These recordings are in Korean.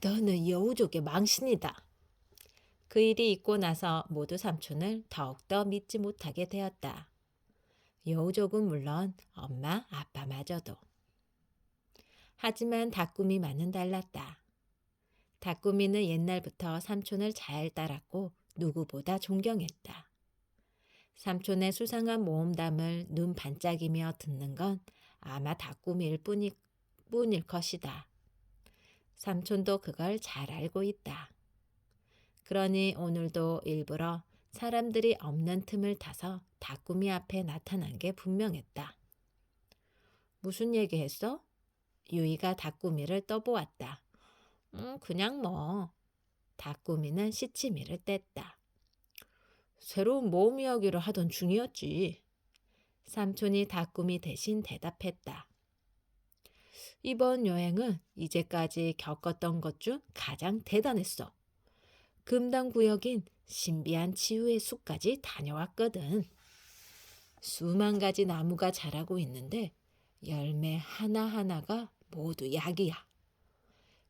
너는 여우족의 망신이다. 그 일이 있고 나서 모두 삼촌을 더욱더 믿지 못하게 되었다. 여우족은 물론 엄마, 아빠마저도. 하지만 다꾸미만은 달랐다. 다꾸미는 옛날부터 삼촌을 잘 따랐고 누구보다 존경했다. 삼촌의 수상한 모험담을 눈 반짝이며 듣는 건 아마 다꾸미일 뿐일 것이다. 삼촌도 그걸 잘 알고 있다. 그러니 오늘도 일부러 사람들이 없는 틈을 타서 다꾸미 앞에 나타난 게 분명했다. 무슨 얘기했어? 유이가 다꾸미를 떠보았다. 그냥 뭐. 다꾸미는 시치미를 뗐다. 새로운 모험 이야기를 하던 중이었지. 삼촌이 다꾸미 대신 대답했다. 이번 여행은 이제까지 겪었던 것 중 가장 대단했어. 금당구역인 신비한 치유의 숲까지 다녀왔거든. 수만 가지 나무가 자라고 있는데 열매 하나하나가 모두 약이야.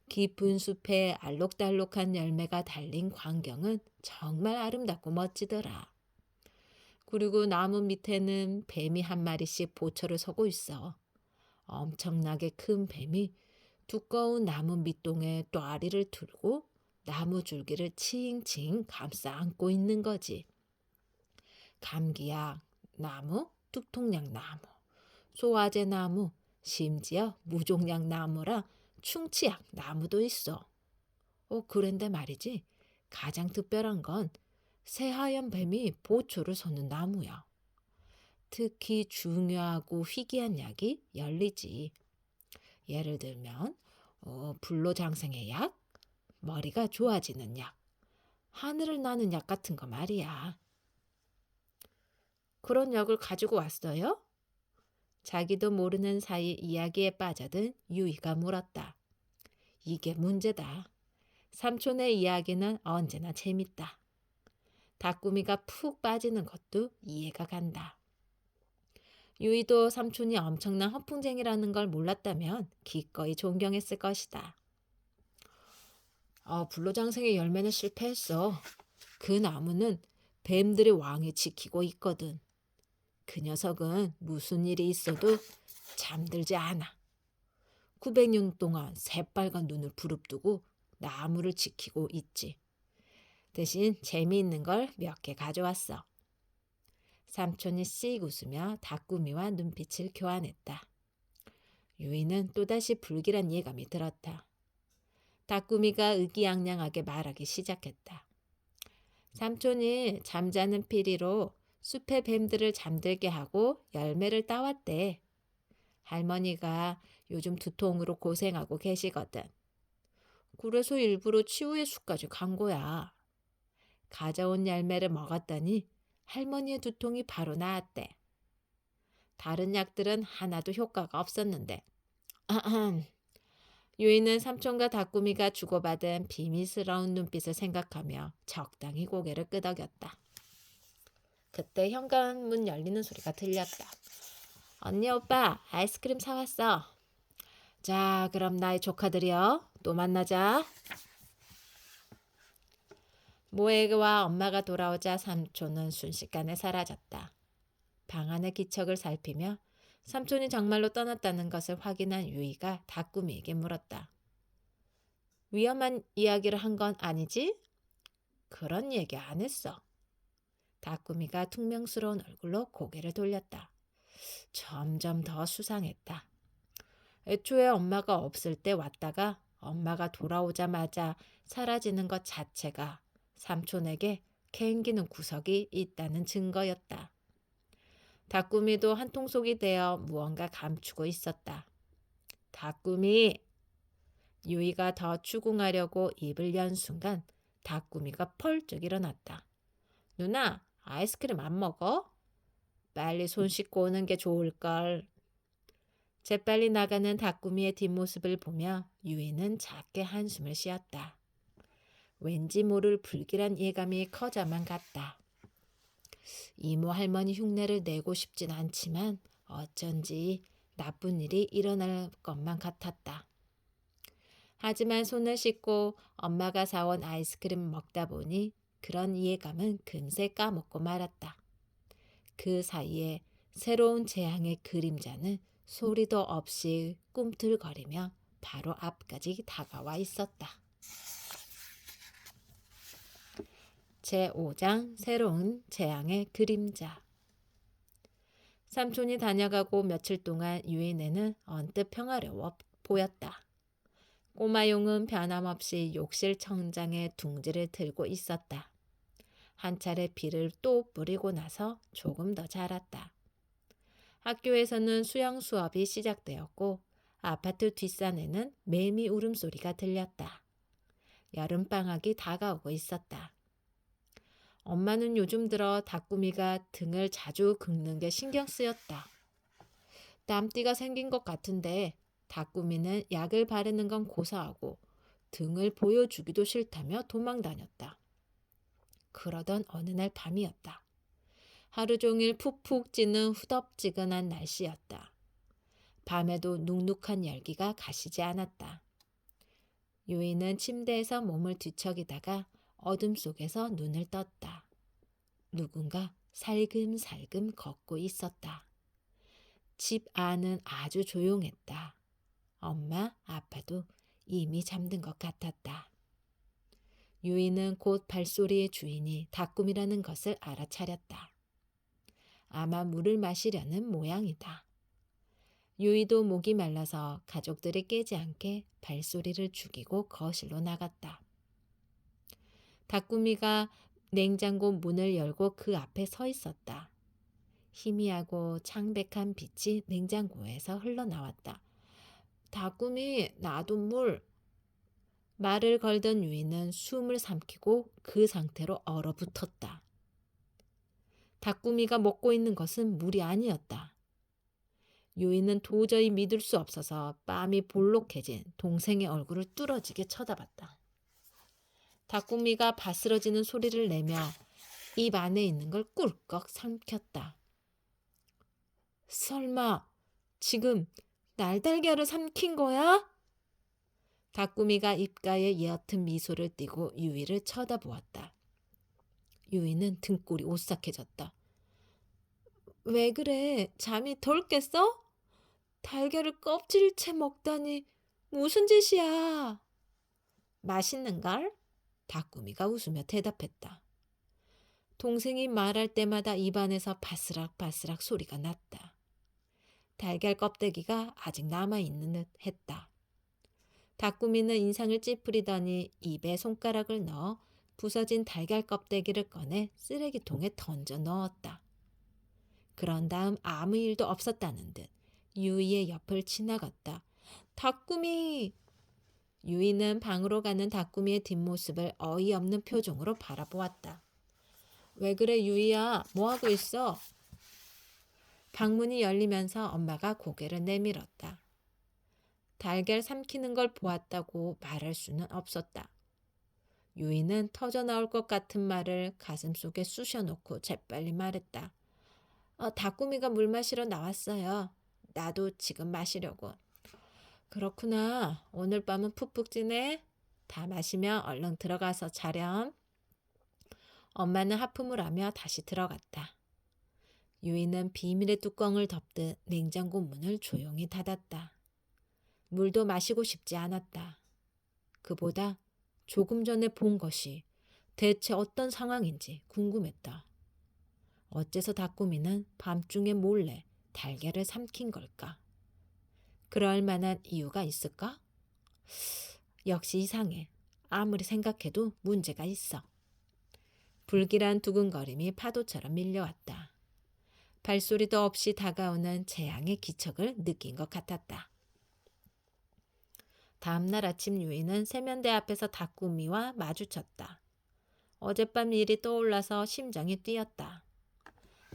깊은 숲에 알록달록한 열매가 달린 광경은 정말 아름답고 멋지더라. 그리고 나무 밑에는 뱀이 한 마리씩 보초를 서고 있어. 엄청나게 큰 뱀이 두꺼운 나무 밑동에 또아리를 들고 나무 줄기를 칭칭 감싸 안고 있는 거지. 감기약 나무, 두통약 나무, 소화제 나무, 심지어 무종약 나무랑 충치약 나무도 있어. 그런데 말이지. 가장 특별한 건 새하얀 뱀이 보초를 서는 나무야. 특히 중요하고 희귀한 약이 열리지. 예를 들면 불로장생의 약, 머리가 좋아지는 약, 하늘을 나는 약 같은 거 말이야. 그런 약을 가지고 왔어요? 자기도 모르는 사이 이야기에 빠져든 유이가 물었다. 이게 문제다. 삼촌의 이야기는 언제나 재밌다. 다꾸미가 푹 빠지는 것도 이해가 간다. 유이도 삼촌이 엄청난 허풍쟁이라는 걸 몰랐다면 기꺼이 존경했을 것이다. 불로장생의 열매는 실패했어. 그 나무는 뱀들의 왕이 지키고 있거든. 그 녀석은 무슨 일이 있어도 잠들지 않아. 900년 동안 새빨간 눈을 부릅뜨고 나무를 지키고 있지. 대신 재미있는 걸 몇 개 가져왔어. 삼촌이 씩 웃으며 다꾸미와 눈빛을 교환했다. 유이는 또다시 불길한 예감이 들었다. 다꾸미가 의기양양하게 말하기 시작했다. 삼촌이 잠자는 피리로 숲의 뱀들을 잠들게 하고 열매를 따왔대. 할머니가 요즘 두통으로 고생하고 계시거든. 그래서 일부러 치유의 숲까지 간 거야. 가져온 열매를 먹었더니 할머니의 두통이 바로 나았대. 다른 약들은 하나도 효과가 없었는데. 유이는 삼촌과 다꾸미가 주고받은 비밀스러운 눈빛을 생각하며 적당히 고개를 끄덕였다. 그때 현관문 열리는 소리가 들렸다. 언니 오빠 아이스크림 사왔어. 자, 그럼 나의 조카들이여. 또 만나자. 모에와 엄마가 돌아오자 삼촌은 순식간에 사라졌다. 방 안의 기척을 살피며 삼촌이 정말로 떠났다는 것을 확인한 유이가 다꾸미에게 물었다. 위험한 이야기를 한 건 아니지? 그런 얘기 안 했어. 다꾸미가 퉁명스러운 얼굴로 고개를 돌렸다. 점점 더 수상했다. 애초에 엄마가 없을 때 왔다가 엄마가 돌아오자마자 사라지는 것 자체가 삼촌에게 캥기는 구석이 있다는 증거였다. 다꾸미도 한통속이 되어 무언가 감추고 있었다. 다꾸미! 유이가 더 추궁하려고 입을 연 순간 다꾸미가 펄쩍 일어났다. 누나, 아이스크림 안 먹어? 빨리 손 씻고 오는 게 좋을걸. 재빨리 나가는 다꾸미의 뒷모습을 보며 유이는 작게 한숨을 쉬었다. 왠지 모를 불길한 예감이 커져만 갔다. 이모 할머니 흉내를 내고 싶진 않지만 어쩐지 나쁜 일이 일어날 것만 같았다. 하지만 손을 씻고 엄마가 사온 아이스크림 먹다 보니 그런 이해감은 금세 까먹고 말았다. 그 사이에 새로운 재앙의 그림자는 소리도 없이 꿈틀거리며 바로 앞까지 다가와 있었다. 제5장 새로운 재앙의 그림자. 삼촌이 다녀가고 며칠 동안 유인애는 언뜻 평화로워 보였다. 꼬마용은 변함없이 욕실 청장에 둥지를 들고 있었다. 한 차례 비를 또 뿌리고 나서 조금 더 자랐다. 학교에서는 수영 수업이 시작되었고 아파트 뒷산에는 매미 울음소리가 들렸다. 여름방학이 다가오고 있었다. 엄마는 요즘 들어 다꾸미가 등을 자주 긁는 게 신경 쓰였다. 땀띠가 생긴 것 같은데 다꾸미는 약을 바르는 건 고사하고 등을 보여주기도 싫다며 도망 다녔다. 그러던 어느 날 밤이었다. 하루 종일 푹푹 찌는 후덥지근한 날씨였다. 밤에도 눅눅한 열기가 가시지 않았다. 유이는 침대에서 몸을 뒤척이다가 어둠 속에서 눈을 떴다. 누군가 살금살금 걷고 있었다. 집 안은 아주 조용했다. 엄마, 아빠도 이미 잠든 것 같았다. 유이는 곧 발소리의 주인이 다꿈이라는 것을 알아차렸다. 아마 물을 마시려는 모양이다. 유이도 목이 말라서 가족들이 깨지 않게 발소리를 죽이고 거실로 나갔다. 다꾸미가 냉장고 문을 열고 그 앞에 서 있었다. 희미하고 창백한 빛이 냉장고에서 흘러나왔다. 다꾸미, 나도 물. 말을 걸던 유이는 숨을 삼키고 그 상태로 얼어붙었다. 다꾸미가 먹고 있는 것은 물이 아니었다. 유이는 도저히 믿을 수 없어서 뺨이 볼록해진 동생의 얼굴을 뚫어지게 쳐다봤다. 다꾸미가 바스러지는 소리를 내며 입 안에 있는 걸 꿀꺽 삼켰다. 설마 지금 날달걀을 삼킨 거야? 다꾸미가 입가에 옅은 미소를 띠고 유이를 쳐다보았다. 유이는 등골이 오싹해졌다. 왜 그래? 잠이 덜 깼어? 달걀을 껍질채 먹다니 무슨 짓이야? 맛있는걸? 다꾸미가 웃으며 대답했다. 동생이 말할 때마다 입안에서 바스락바스락 소리가 났다. 달걀 껍데기가 아직 남아있는 듯 했다. 다꾸미는 인상을 찌푸리더니 입에 손가락을 넣어 부서진 달걀 껍데기를 꺼내 쓰레기통에 던져 넣었다. 그런 다음 아무 일도 없었다는 듯 유이의 옆을 지나갔다. 다꾸미! 유이는 방으로 가는 다꾸미의 뒷모습을 어이없는 표정으로 바라보았다. 왜 그래 유이야? 뭐하고 있어? 방문이 열리면서 엄마가 고개를 내밀었다. 달걀 삼키는 걸 보았다고 말할 수는 없었다. 유이는 터져나올 것 같은 말을 가슴속에 쑤셔놓고 재빨리 말했다. 다꾸미가 물 마시러 나왔어요. 나도 지금 마시려고. 그렇구나. 오늘 밤은 푹푹 지네. 다 마시면 얼른 들어가서 자렴. 엄마는 하품을 하며 다시 들어갔다. 유이는 비밀의 뚜껑을 덮듯 냉장고 문을 조용히 닫았다. 물도 마시고 싶지 않았다. 그보다 조금 전에 본 것이 대체 어떤 상황인지 궁금했다. 어째서 다꾸미는 밤중에 몰래 달걀을 삼킨 걸까? 그럴 만한 이유가 있을까? 역시 이상해. 아무리 생각해도 문제가 있어. 불길한 두근거림이 파도처럼 밀려왔다. 발소리도 없이 다가오는 재앙의 기척을 느낀 것 같았다. 다음날 아침 유이는 세면대 앞에서 다꾸미와 마주쳤다. 어젯밤 일이 떠올라서 심장이 뛰었다.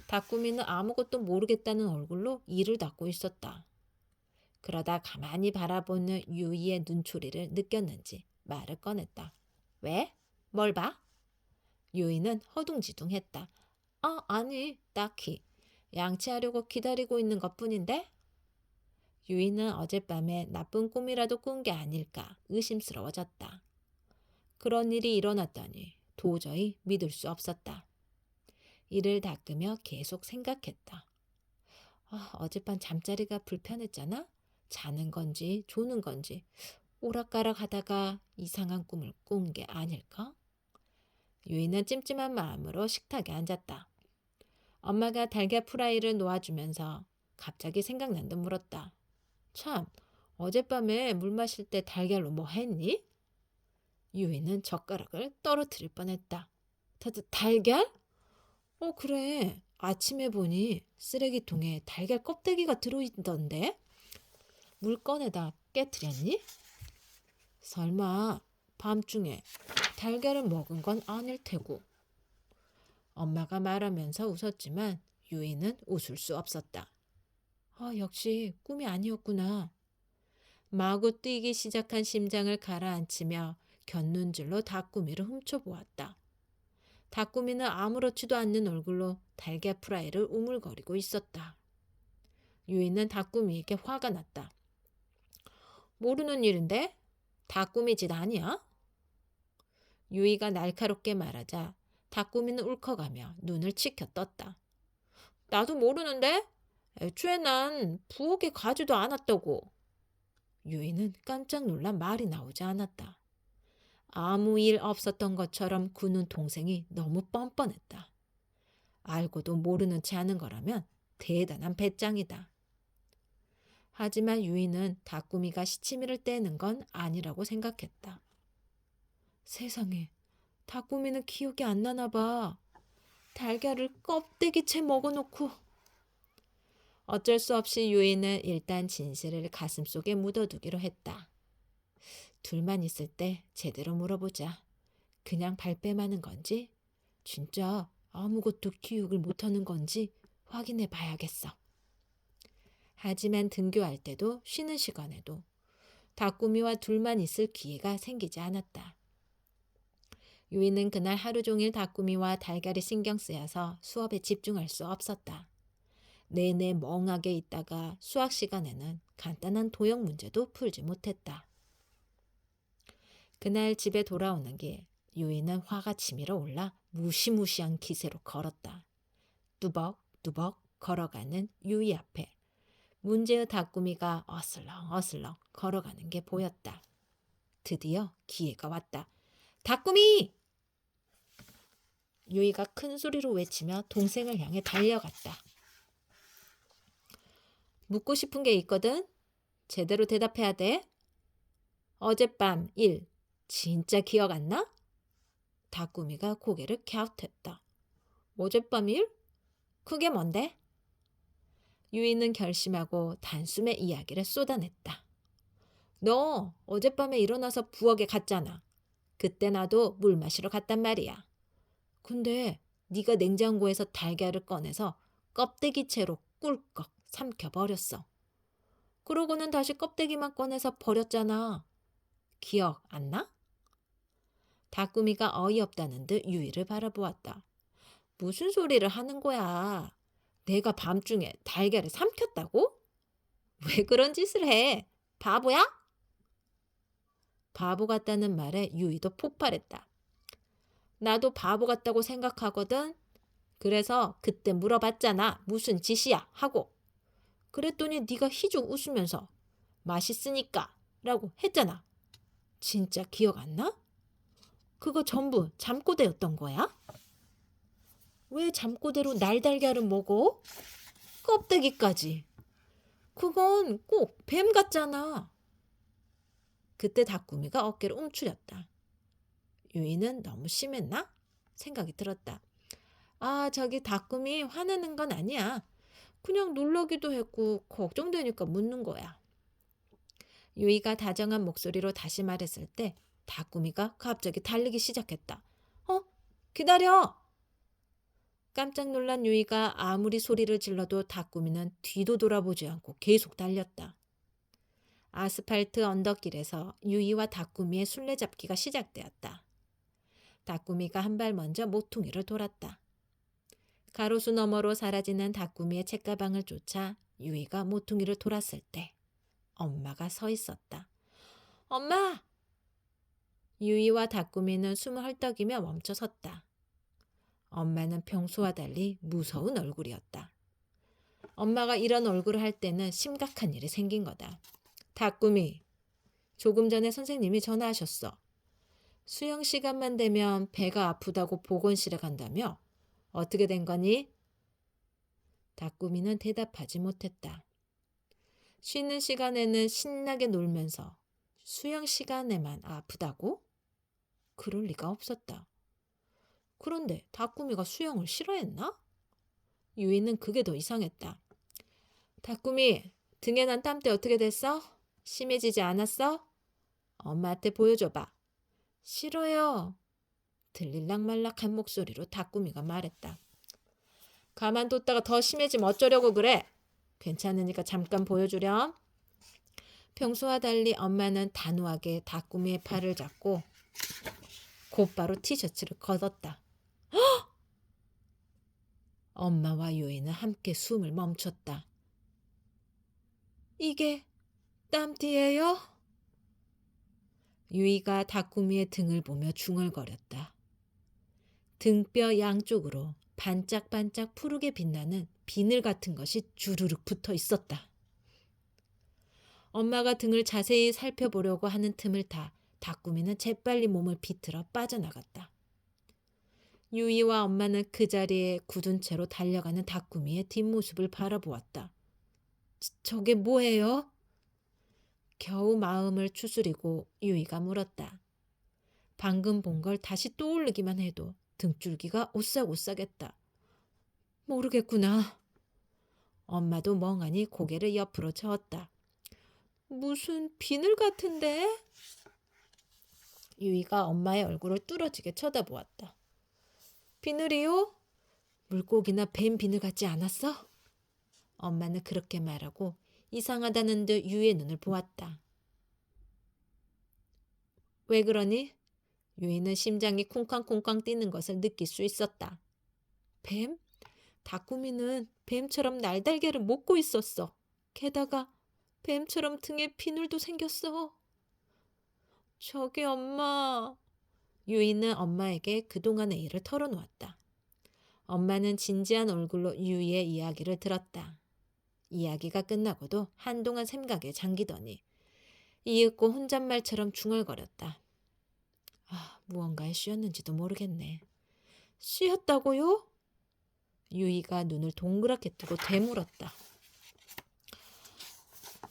다꾸미는 아무것도 모르겠다는 얼굴로 이를 닫고 있었다. 그러다 가만히 바라보는 유이의 눈초리를 느꼈는지 말을 꺼냈다. 왜? 뭘 봐? 유이는 허둥지둥했다. 아니, 딱히. 양치하려고 기다리고 있는 것뿐인데? 유이는 어젯밤에 나쁜 꿈이라도 꾼 게 아닐까 의심스러워졌다. 그런 일이 일어났다니 도저히 믿을 수 없었다. 이를 닦으며 계속 생각했다. 어젯밤 잠자리가 불편했잖아? 자는 건지 조는 건지 오락가락 하다가 이상한 꿈을 꾼 게 아닐까? 유이는 찜찜한 마음으로 식탁에 앉았다. 엄마가 달걀 프라이를 놓아주면서 갑자기 생각난 듯 물었다. 참, 어젯밤에 물 마실 때 달걀로 뭐 했니? 유이는 젓가락을 떨어뜨릴 뻔했다. 달걀? 그래. 아침에 보니 쓰레기통에 달걀 껍데기가 들어있던데? 물건에다 깨트렸니? 설마 밤중에 달걀을 먹은 건 아닐 테고. 엄마가 말하면서 웃었지만 유이는 웃을 수 없었다. 역시 꿈이 아니었구나. 마구 뛰기 시작한 심장을 가라앉히며 곁눈질로 닭구미를 훔쳐보았다. 닭구미는 아무렇지도 않는 얼굴로 달걀 프라이를 우물거리고 있었다. 유이는 닭구미에게 화가 났다. 모르는 일인데? 닭구미 짓 아니야? 유이가 날카롭게 말하자 닭구미는 울컥하며 눈을 치켜 떴다. 나도 모르는데? 애초에 난 부엌에 가지도 않았다고. 유이는 깜짝 놀라 말이 나오지 않았다. 아무 일 없었던 것처럼 구는 동생이 너무 뻔뻔했다. 알고도 모르는 채 하는 거라면 대단한 배짱이다. 하지만 유이는 닭구미가 시치미를 떼는 건 아니라고 생각했다. 세상에, 닭구미는 기억이 안 나나 봐. 달걀을 껍데기채 먹어놓고. 어쩔 수 없이 유이는 일단 진실을 가슴속에 묻어두기로 했다. 둘만 있을 때 제대로 물어보자. 그냥 발뺌하는 건지 진짜 아무것도 기억을 못하는 건지 확인해 봐야겠어. 하지만 등교할 때도 쉬는 시간에도 닭구미와 둘만 있을 기회가 생기지 않았다. 유이는 그날 하루 종일 닭구미와 달걀이 신경 쓰여서 수업에 집중할 수 없었다. 내내 멍하게 있다가 수학 시간에는 간단한 도형 문제도 풀지 못했다. 그날 집에 돌아오는 길 유이는 화가 치밀어 올라 무시무시한 기세로 걸었다. 뚜벅뚜벅 걸어가는 유이 앞에 문제의 닭구미가 어슬렁어슬렁 걸어가는 게 보였다. 드디어 기회가 왔다. 닭구미! 유이가 큰 소리로 외치며 동생을 향해 달려갔다. 묻고 싶은 게 있거든? 제대로 대답해야 돼. 어젯밤 일 진짜 기억 안 나? 닭구미가 고개를 갸웃했다. 어젯밤 일? 그게 뭔데? 유이는 결심하고 단숨에 이야기를 쏟아냈다. 너 어젯밤에 일어나서 부엌에 갔잖아. 그때 나도 물 마시러 갔단 말이야. 근데 네가 냉장고에서 달걀을 꺼내서 껍데기 채로 꿀꺽 삼켜버렸어. 그러고는 다시 껍데기만 꺼내서 버렸잖아. 기억 안 나? 닭구미가 어이없다는 듯 유이를 바라보았다. 무슨 소리를 하는 거야? 내가 밤중에 달걀을 삼켰다고? 왜 그런 짓을 해? 바보야? 바보 같다는 말에 유이도 폭발했다. 나도 바보 같다고 생각하거든. 그래서 그때 물어봤잖아. 무슨 짓이야? 하고. 그랬더니 네가 희죽 웃으면서 맛있으니까 라고 했잖아. 진짜 기억 안 나? 그거 전부 잠꼬대였던 거야? 왜 잠꼬대로 날달걀을 먹어? 껍데기까지. 그건 꼭 뱀 같잖아. 그때 닭구미가 어깨를 움츠렸다. 유이는 너무 심했나? 생각이 들었다. 저기 닭구미 화내는 건 아니야. 그냥 놀라기도 했고 걱정되니까 묻는 거야. 유이가 다정한 목소리로 다시 말했을 때 닭구미가 갑자기 달리기 시작했다. 기다려! 깜짝 놀란 유이가 아무리 소리를 질러도 닭구미는 뒤도 돌아보지 않고 계속 달렸다. 아스팔트 언덕길에서 유이와 닭구미의 술래잡기가 시작되었다. 닭구미가 한 발 먼저 모퉁이를 돌았다. 가로수 너머로 사라지는 닭구미의 책가방을 쫓아 유이가 모퉁이를 돌았을 때 엄마가 서 있었다. 엄마! 유이와 다꾸미는 숨을 헐떡이며 멈춰 섰다. 엄마는 평소와 달리 무서운 얼굴이었다. 엄마가 이런 얼굴을 할 때는 심각한 일이 생긴 거다. 다꾸미, 조금 전에 선생님이 전화하셨어. 수영 시간만 되면 배가 아프다고 보건실에 간다며? 어떻게 된 거니? 다꾸미는 대답하지 못했다. 쉬는 시간에는 신나게 놀면서 수영 시간에만 아프다고? 그럴 리가 없었다. 그런데 다꾸미가 수영을 싫어했나? 유이는 그게 더 이상했다. 다꾸미, 등에 난 땀때 어떻게 됐어? 심해지지 않았어? 엄마한테 보여줘봐. 싫어요. 들릴락말락한 목소리로 다꾸미가 말했다. 가만뒀다가 더 심해지면 어쩌려고 그래? 괜찮으니까 잠깐 보여주렴. 평소와 달리 엄마는 단호하게 다꾸미의 팔을 잡고 곧바로 티셔츠를 걷었다. 엄마와 유이는 함께 숨을 멈췄다. 이게 땀띠예요? 유이가 다꾸미의 등을 보며 중얼거렸다. 등뼈 양쪽으로 반짝반짝 푸르게 빛나는 비늘 같은 것이 주르륵 붙어 있었다. 엄마가 등을 자세히 살펴보려고 하는 틈을 타 다꾸미는 재빨리 몸을 비틀어 빠져나갔다. 유이와 엄마는 그 자리에 굳은 채로 달려가는 다꾸미의 뒷모습을 바라보았다. 저게 뭐예요? 겨우 마음을 추스리고 유이가 물었다. 방금 본 걸 다시 떠올리기만 해도 등줄기가 오싹오싹했다. 모르겠구나. 엄마도 멍하니 고개를 옆으로 저었다. 무슨 비늘 같은데? 유이가 엄마의 얼굴을 뚫어지게 쳐다보았다. 비늘이요? 물고기나 뱀 비늘 같지 않았어? 엄마는 그렇게 말하고 이상하다는 듯 유이의 눈을 보았다. 왜 그러니? 유이는 심장이 쿵쾅쿵쾅 뛰는 것을 느낄 수 있었다. 뱀? 다꾸미는 뱀처럼 날달걀을 먹고 있었어. 게다가 뱀처럼 등에 비늘도 생겼어. 저기 엄마. 유이는 엄마에게 그동안의 일을 털어놓았다. 엄마는 진지한 얼굴로 유이의 이야기를 들었다. 이야기가 끝나고도 한동안 생각에 잠기더니 이윽고 혼잣말처럼 중얼거렸다. 무언가에 씌었는지도 모르겠네. 씌었다고요? 유이가 눈을 동그랗게 뜨고 되물었다.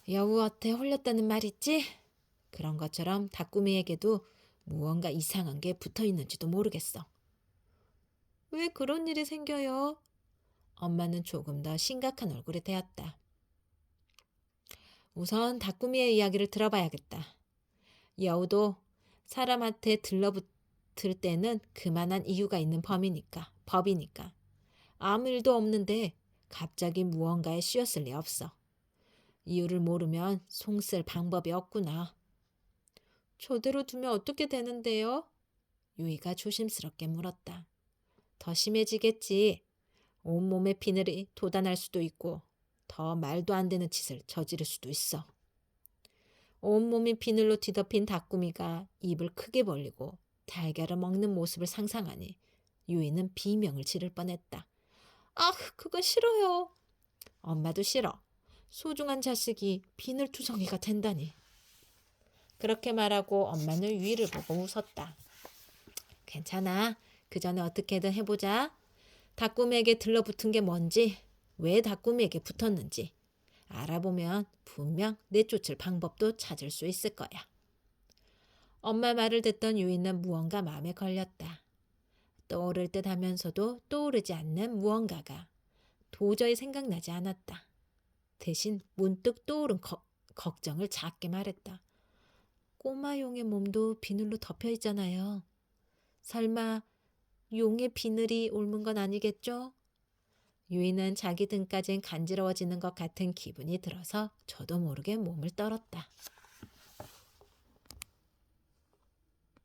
여우한테 홀렸다는 말 있지? 그런 것처럼 다꾸미에게도 무언가 이상한 게 붙어 있는지도 모르겠어. 왜 그런 일이 생겨요? 엄마는 조금 더 심각한 얼굴이 되었다. 우선 다꾸미의 이야기를 들어봐야겠다. 여우도 사람한테 들러붙을 때는 그만한 이유가 있는 법이니까. 아무 일도 없는데 갑자기 무언가에 씌었을 리 없어. 이유를 모르면 송쓸 방법이 없구나. 저대로 두면 어떻게 되는데요? 유이가 조심스럽게 물었다. 더 심해지겠지. 온몸에 비늘이 돋아날 수도 있고 더 말도 안 되는 짓을 저지를 수도 있어. 온몸이 비늘로 뒤덮인 다꾸미가 입을 크게 벌리고 달걀을 먹는 모습을 상상하니 유이는 비명을 지를 뻔했다. 그건 싫어요. 엄마도 싫어. 소중한 자식이 비늘투성이가 된다니. 그렇게 말하고 엄마는 유이를 보고 웃었다. 괜찮아. 그 전에 어떻게든 해보자. 다꾸미에게 들러붙은 게 뭔지, 왜 다꾸미에게 붙었는지 알아보면 분명 내쫓을 방법도 찾을 수 있을 거야. 엄마 말을 듣던 유이는 무언가 마음에 걸렸다. 떠오를 듯 하면서도 떠오르지 않는 무언가가 도저히 생각나지 않았다. 대신 문득 떠오른 걱정을 작게 말했다. 꼬마 용의 몸도 비늘로 덮여 있잖아요. 설마 용의 비늘이 옮은 건 아니겠죠? 유이는 자기 등까진 간지러워지는 것 같은 기분이 들어서 저도 모르게 몸을 떨었다.